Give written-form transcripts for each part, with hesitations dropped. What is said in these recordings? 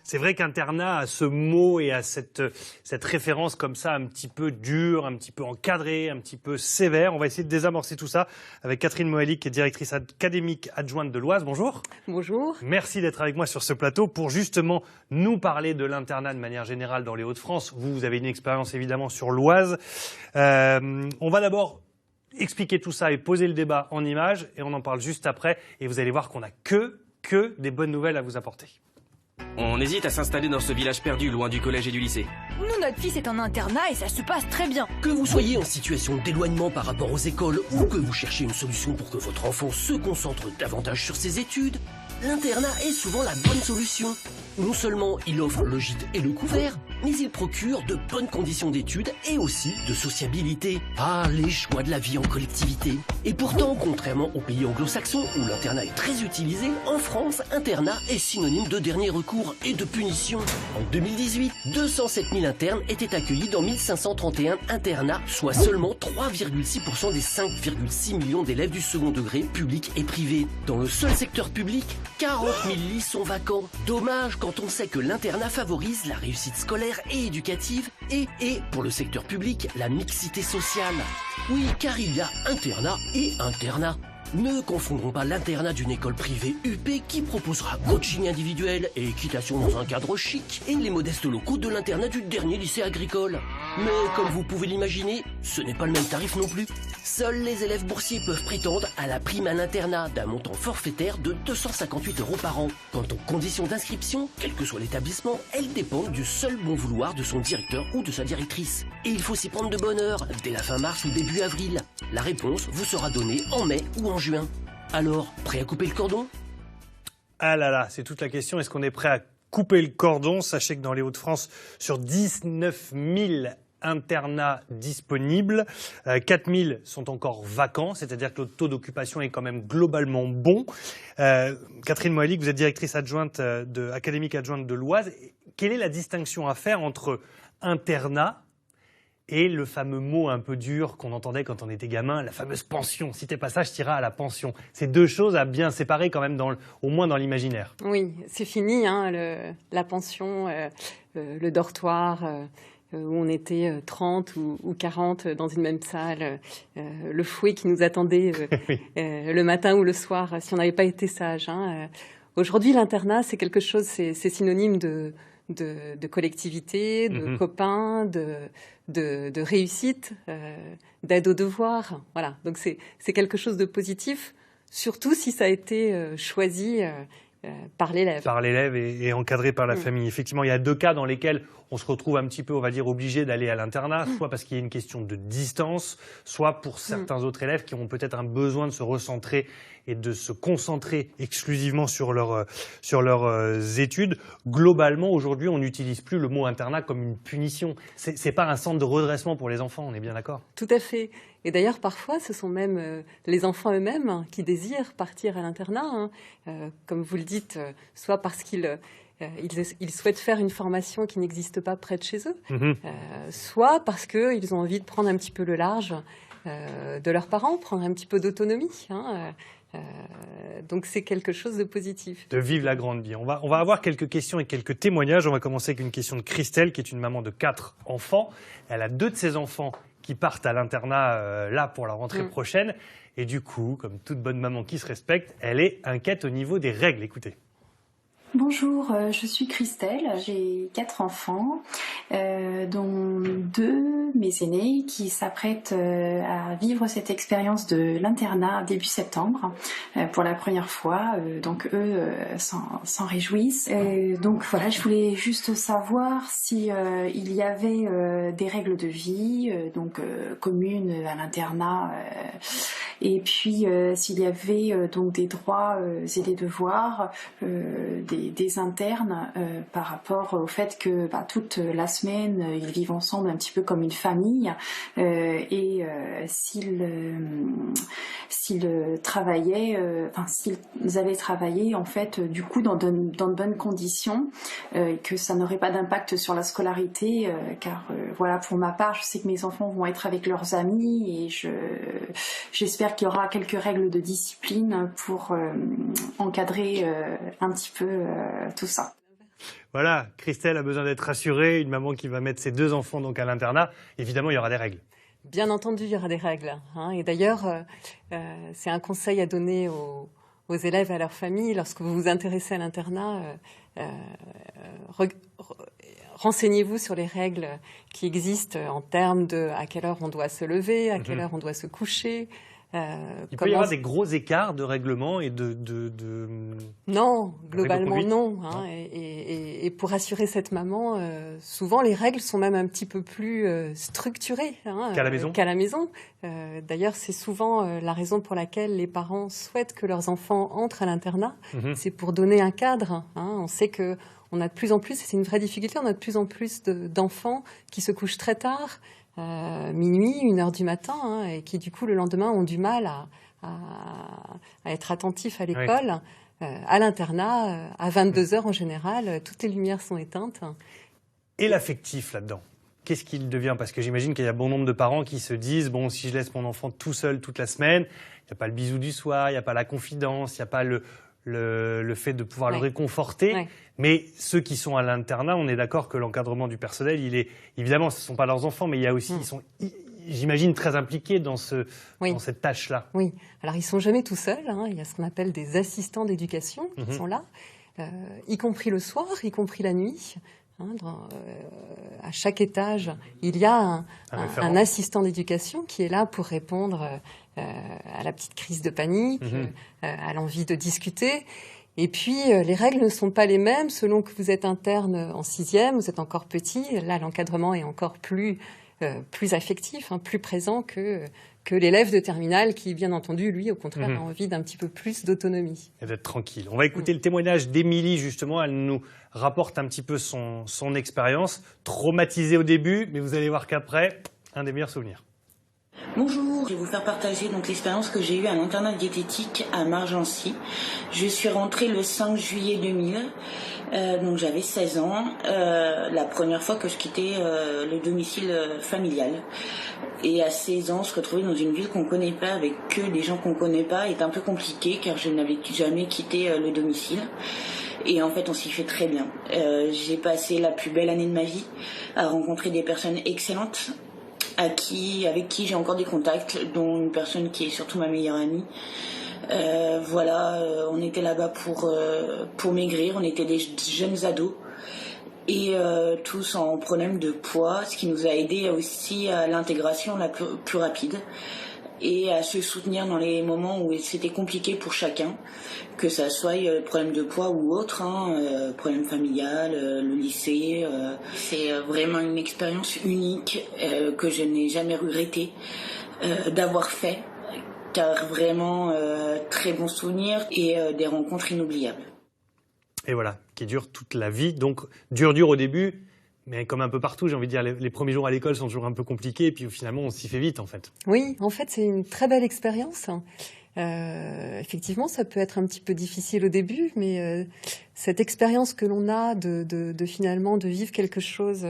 C'est vrai qu'internat a ce mot et a cette référence comme ça un petit peu dure, un petit peu encadrée, un petit peu sévère. On va essayer de désamorcer tout ça avec Catherine Moëllic, qui est directrice académique adjointe de l'Oise. Bonjour. Bonjour. Merci d'être avec moi sur ce plateau pour justement nous parler de l'internat de manière générale dans les Hauts-de-France. Vous avez une expérience évidemment sur l'Oise. On va d'abord expliquer tout ça et poser le débat en images et on en parle juste après. Et vous allez voir qu'on n'a que des bonnes nouvelles à vous apporter. On hésite à s'installer dans ce village perdu, loin du collège et du lycée. Nous, notre fils est en internat et ça se passe très bien. Que vous soyez en situation d'éloignement par rapport aux écoles ou que vous cherchiez une solution pour que votre enfant se concentre davantage sur ses études, l'internat est souvent la bonne solution. Non seulement il offre le gîte et le couvert, mais il procure de bonnes conditions d'études et aussi de sociabilité. Ah, les joies de la vie en collectivité. Et pourtant, contrairement aux pays anglo-saxons où l'internat est très utilisé, en France, internat est synonyme de dernier recours et de punition. En 2018, 207 000 internes étaient accueillis dans 1531 internats, soit seulement 3,6% des 5,6 millions d'élèves du second degré, public et privé. Dans le seul secteur public, 40 000 lits sont vacants. Dommage quand on sait que l'internat favorise la réussite scolaire et éducative et pour le secteur public, la mixité sociale. Oui, car il y a internat et internat. Ne confondons pas l'internat d'une école privée UP qui proposera coaching individuel et équitation dans un cadre chic et les modestes locaux de l'internat du dernier lycée agricole. Mais comme vous pouvez l'imaginer, ce n'est pas le même tarif non plus. Seuls les élèves boursiers peuvent prétendre à la prime à l'internat d'un montant forfaitaire de 258 € par an. Quant aux conditions d'inscription, quel que soit l'établissement, elles dépendent du seul bon vouloir de son directeur ou de sa directrice. Et il faut s'y prendre de bonne heure, dès la fin mars ou début avril. La réponse vous sera donnée en mai ou en juin. Alors, prêt à couper le cordon ? Ah là là, c'est toute la question. Est-ce qu'on est prêt à couper le cordon ? Sachez que dans les Hauts-de-France, sur 19 000 internats disponibles, 4 000 sont encore vacants, c'est-à-dire que le taux d'occupation est quand même globalement bon. Catherine Moëllic, vous êtes directrice académique adjointe de l'Oise. Quelle est la distinction à faire entre internat et le fameux mot un peu dur qu'on entendait quand on était gamin, la fameuse pension? Si t'es pas sage, t'iras à la pension. C'est deux choses à bien séparer quand même, au moins dans l'imaginaire. Oui, c'est fini, hein, la pension, le dortoir, où on était 30 ou 40 dans une même salle, le fouet qui nous attendait Oui. Le matin ou le soir si on n'avait pas été sage. Hein. Aujourd'hui, l'internat, c'est quelque chose, c'est synonyme de collectivité, de copains, de réussite, d'aide aux devoirs. Voilà. Donc c'est quelque chose de positif, surtout si ça a été choisi par l'élève. Par l'élève et encadré par la famille. Effectivement, il y a deux cas dans lesquels on se retrouve un petit peu, on va dire, obligé d'aller à l'internat, soit parce qu'il y a une question de distance, soit pour certains autres élèves qui ont peut-être un besoin de se recentrer et de se concentrer exclusivement sur leurs études. Globalement, aujourd'hui, on n'utilise plus le mot internat comme une punition. C'est pas un centre de redressement pour les enfants, on est bien d'accord? Tout à fait. Et d'ailleurs, parfois, ce sont même les enfants eux-mêmes qui désirent partir à l'internat, hein. Comme vous le dites, soit parce qu'ils souhaitent faire une formation qui n'existe pas près de chez eux, soit parce qu'ils ont envie de prendre un petit peu le large de leurs parents, prendre un petit peu d'autonomie, hein. Donc c'est quelque chose de positif. De vivre la grande vie. On va avoir quelques questions et quelques témoignages. On va commencer avec une question de Christelle, qui est une maman de 4 enfants. Elle a 2 de ses enfants qui partent à l'internat là pour la rentrée prochaine. Et du coup, comme toute bonne maman qui se respecte, elle est inquiète au niveau des règles. Écoutez. Bonjour, je suis Christelle, j'ai 4 enfants, dont 2 mes aînés qui s'apprêtent à vivre cette expérience de l'internat début septembre pour la première fois, donc eux s'en réjouissent. Donc voilà, je voulais juste savoir si il y avait des règles de vie, communes à l'internat, et puis s'il y avait donc des droits et des devoirs des internes par rapport au fait que toute la semaine ils vivent ensemble un petit peu comme une famille, et s'ils travaillaient, s'ils avaient travaillé en fait du coup dans de bonnes conditions, que ça n'aurait pas d'impact sur la scolarité, car voilà, pour ma part je sais que mes enfants vont être avec leurs amis et j'espère qu'il y aura quelques règles de discipline pour encadrer un petit peu tout ça. Voilà, Christelle a besoin d'être rassurée, une maman qui va mettre ses 2 enfants donc à l'internat, évidemment il y aura des règles. Bien entendu, il y aura des règles. Et d'ailleurs, c'est un conseil à donner aux élèves et à leurs familles. Lorsque vous vous intéressez à l'internat, renseignez-vous sur les règles qui existent en termes de à quelle heure on doit se lever, à quelle heure on doit se coucher. Il peut y avoir des gros écarts de règlement et Non, globalement conduite. Non. Et pour rassurer cette maman, souvent les règles sont même un petit peu plus structurées qu'à la maison. D'ailleurs, c'est souvent la raison pour laquelle les parents souhaitent que leurs enfants entrent à l'internat. C'est pour donner un cadre. On sait que on a de plus en plus, et c'est une vraie difficulté, on a de plus en plus d'enfants qui se couchent très tard, minuit, 1h du matin, et qui du coup le lendemain ont du mal à être attentifs à l'école. À l'internat, à 22h en général, toutes les lumières sont éteintes. Et l'affectif là-dedans, qu'est-ce qu'il devient? Parce que j'imagine qu'il y a bon nombre de parents qui se disent, bon, si je laisse mon enfant tout seul toute la semaine, il n'y a pas le bisou du soir, il n'y a pas la confidence, il n'y a pas le fait de pouvoir le réconforter. Mais ceux qui sont à l'internat, on est d'accord que l'encadrement du personnel, il est évidemment, ce ne sont pas leurs enfants, mais il y a aussi, ils sont, j'imagine, très impliqués dans cette tâche-là. Oui. Alors ils sont jamais tout seuls. Il y a ce qu'on appelle des assistants d'éducation qui sont là, y compris le soir, y compris la nuit. À chaque étage, il y a un assistant d'éducation qui est là pour répondre à la petite crise de panique, à l'envie de discuter. Et puis, les règles ne sont pas les mêmes selon que vous êtes interne en 6e, vous êtes encore petit. Là, l'encadrement est encore plus affectif, plus présent que l'élève de terminale qui, bien entendu, lui, au contraire, a envie d'un petit peu plus d'autonomie. Et d'être tranquille. On va écouter le témoignage d'Émilie, justement. Elle nous rapporte un petit peu son expérience, traumatisée au début, mais vous allez voir qu'après, un des meilleurs souvenirs. Bonjour, je vais vous faire partager donc l'expérience que j'ai eue à l'internat de diététique à Margency. Je suis rentrée le 5 juillet 2000, donc j'avais 16 ans, la première fois que je quittais le domicile familial. Et à 16 ans, se retrouver dans une ville qu'on ne connaît pas avec que des gens qu'on ne connaît pas est un peu compliqué car je n'avais jamais quitté le domicile. Et en fait, on s'y fait très bien. J'ai passé la plus belle année de ma vie à rencontrer des personnes excellentes, avec qui j'ai encore des contacts, dont une personne qui est surtout ma meilleure amie. On était là-bas pour maigrir, on était des jeunes ados et tous en problème de poids, ce qui nous a aidé aussi à l'intégration la plus rapide et à se soutenir dans les moments où c'était compliqué pour chacun, que ça soit problème de poids ou autre, problème familial, le lycée. C'est vraiment une expérience unique que je n'ai jamais regretté d'avoir fait, car vraiment très bons souvenirs et des rencontres inoubliables. Et voilà, qui dure toute la vie, donc dur au début, mais comme un peu partout, j'ai envie de dire, les premiers jours à l'école sont toujours un peu compliqués, et puis finalement on s'y fait vite en fait. Oui, en fait c'est une très belle expérience. Effectivement, ça peut être un petit peu difficile au début, mais cette expérience que l'on a de finalement de vivre quelque chose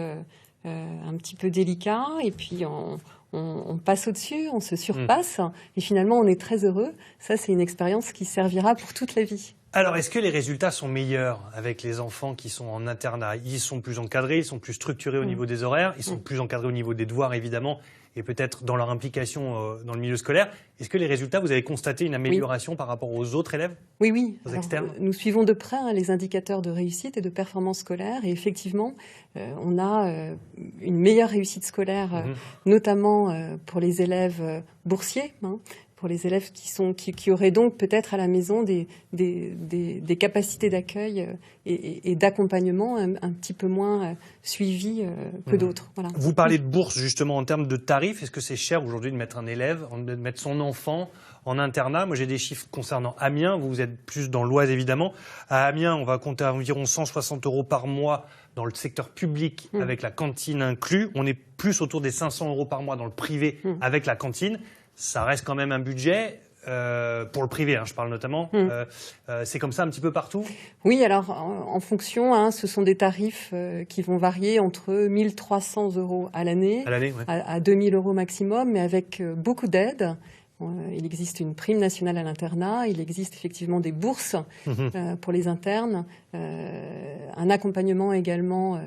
un petit peu délicat, et puis on passe au-dessus, on se surpasse, et finalement on est très heureux. Ça, c'est une expérience qui servira pour toute la vie. Alors, est-ce que les résultats sont meilleurs avec les enfants qui sont en internat? Ils sont plus encadrés, ils sont plus structurés au niveau des horaires, ils sont plus encadrés au niveau des devoirs, évidemment, et peut-être dans leur implication dans le milieu scolaire. Est-ce que les résultats, vous avez constaté une amélioration par rapport aux autres élèves? Oui. Aux externes? Nous suivons de près les indicateurs de réussite et de performance scolaire, et effectivement, on a une meilleure réussite scolaire, notamment pour les élèves boursiers, pour les élèves qui auraient donc peut-être à la maison des capacités d'accueil et d'accompagnement un petit peu moins suivies que d'autres. Voilà. Vous parlez de bourse justement en termes de tarifs. Est-ce que c'est cher aujourd'hui de mettre un élève, de mettre son enfant en internat? Moi j'ai des chiffres concernant Amiens, vous êtes plus dans l'Oise évidemment. À Amiens, on va compter à environ 160 € par mois dans le secteur public avec la cantine inclus. On est plus autour des 500 € par mois dans le privé avec la cantine. Ça reste quand même un budget pour le privé, je parle notamment. C'est comme ça un petit peu partout? Oui, alors en fonction, ce sont des tarifs qui vont varier entre 1 300 € à l'année, à 2 000 € maximum, mais avec beaucoup d'aides Il existe une prime nationale à l'internat, il existe effectivement des bourses pour les internes, un accompagnement également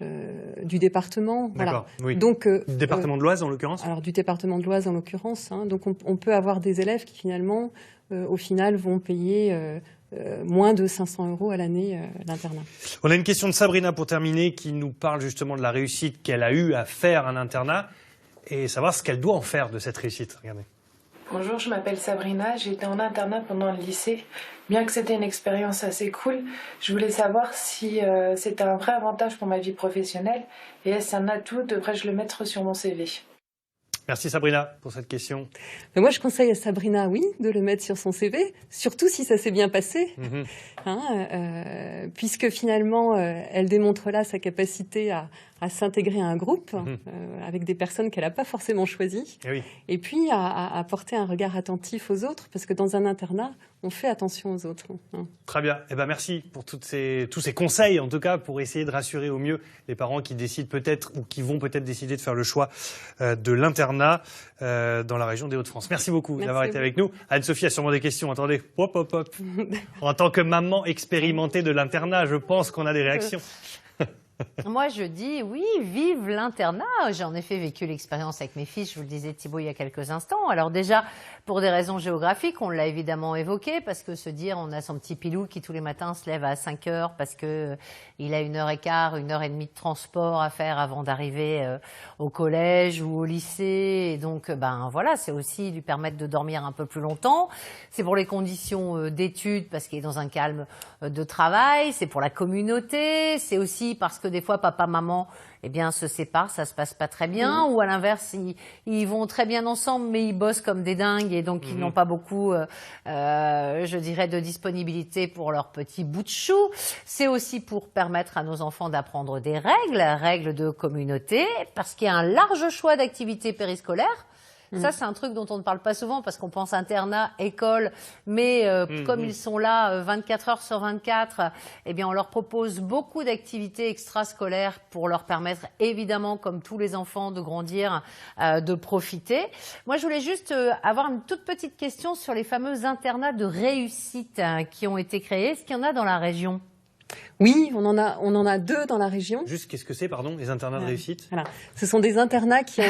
du département. D'accord, voilà. oui. Donc, du département de l'Oise, en l'occurrence. Alors, du département de l'Oise, en l'occurrence. Donc, on peut avoir des élèves qui, finalement, au final, vont payer moins de 500 € à l'année l'internat. On a une question de Sabrina, pour terminer, qui nous parle justement de la réussite qu'elle a eue à faire un internat et savoir ce qu'elle doit en faire de cette réussite. Regardez. Bonjour, je m'appelle Sabrina, j'ai été en internat pendant le lycée. Bien que c'était une expérience assez cool, je voulais savoir si c'était un vrai avantage pour ma vie professionnelle et est-ce un atout, devrais-je le mettre sur mon CV? Merci Sabrina pour cette question. Mais moi, je conseille à Sabrina, oui, de le mettre sur son CV, surtout si ça s'est bien passé, puisque finalement, elle démontre là sa capacité à s'intégrer à un groupe avec des personnes qu'elle n'a pas forcément choisies, et puis à porter un regard attentif aux autres, parce que dans un internat, on fait attention aux autres. Très bien. Eh ben, merci pour tous ces conseils, en tout cas, pour essayer de rassurer au mieux les parents qui décident peut-être ou qui vont peut-être décider de faire le choix de l'internat dans la région des Hauts-de-France. Merci beaucoup d'avoir été avec nous. Anne-Sophie a sûrement des questions. Attendez. Hop, hop, hop. En tant que maman expérimentée de l'internat, je pense qu'on a des réactions. Moi, je dis oui, vive l'internat. J'ai en effet vécu l'expérience avec mes fils, je vous le disais Thibaut il y a quelques instants. Alors déjà, pour des raisons géographiques, on l'a évidemment évoqué, parce que se dire on a son petit pilou qui tous les matins se lève à 5 heures parce que il a 1h15, 1h30 de transport à faire avant d'arriver au collège ou au lycée. Et donc, voilà, c'est aussi lui permettre de dormir un peu plus longtemps. C'est pour les conditions d'études, parce qu'il est dans un calme de travail. C'est pour la communauté. C'est aussi parce que des fois, papa, maman, se séparent, ça se passe pas très bien. Ou à l'inverse, ils vont très bien ensemble, mais ils bossent comme des dingues et donc ils n'ont pas beaucoup, je dirais, de disponibilité pour leur petit bout de chou. C'est aussi pour permettre à nos enfants d'apprendre des règles de communauté, parce qu'il y a un large choix d'activités périscolaires. Ça, c'est un truc dont on ne parle pas souvent parce qu'on pense internat, école, mais comme ils sont là 24 heures sur 24, on leur propose beaucoup d'activités extrascolaires pour leur permettre, évidemment, comme tous les enfants, de grandir, de profiter. Moi, je voulais juste avoir une toute petite question sur les fameux internats de réussite qui ont été créés. Est-ce qu'il y en a dans la région ? Oui, on en a 2 dans la région. Juste, qu'est-ce que c'est, pardon, les internats de réussite ? Voilà. Ce sont des internats qui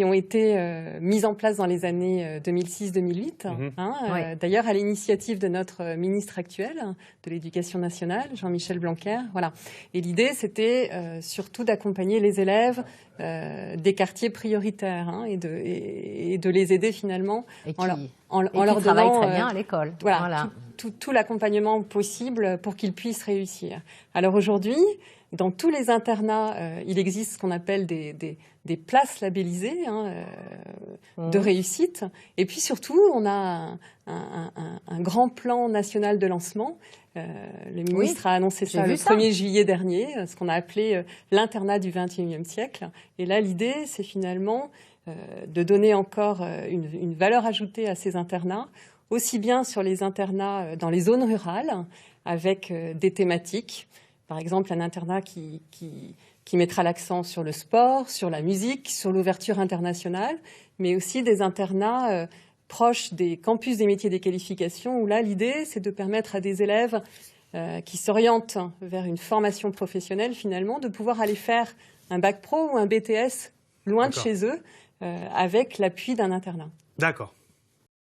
ont été mis en place dans les années 2006-2008. D'ailleurs, à l'initiative de notre ministre actuel de l'Éducation nationale, Jean-Michel Blanquer. Voilà. Et l'idée, c'était surtout d'accompagner les élèves des quartiers prioritaires et de les aider finalement en leur donnant très bien à l'école. Voilà. Tout l'accompagnement possible pour qu'ils puissent réussir. Alors aujourd'hui, dans tous les internats, il existe ce qu'on appelle des places labellisées de réussite. Et puis surtout, on a un grand plan national de lancement. Le ministre a annoncé ça le 1er juillet dernier, ce qu'on a appelé l'internat du XXIe siècle. Et là, l'idée, c'est finalement de donner encore une valeur ajoutée à ces internats, aussi bien sur les internats dans les zones rurales, avec des thématiques. Par exemple, un internat qui mettra l'accent sur le sport, sur la musique, sur l'ouverture internationale, mais aussi des internats proches des campus des métiers des qualifications, où là, l'idée, c'est de permettre à des élèves qui s'orientent vers une formation professionnelle, finalement, de pouvoir aller faire un bac pro ou un BTS loin de chez eux, avec l'appui d'un internat. D'accord.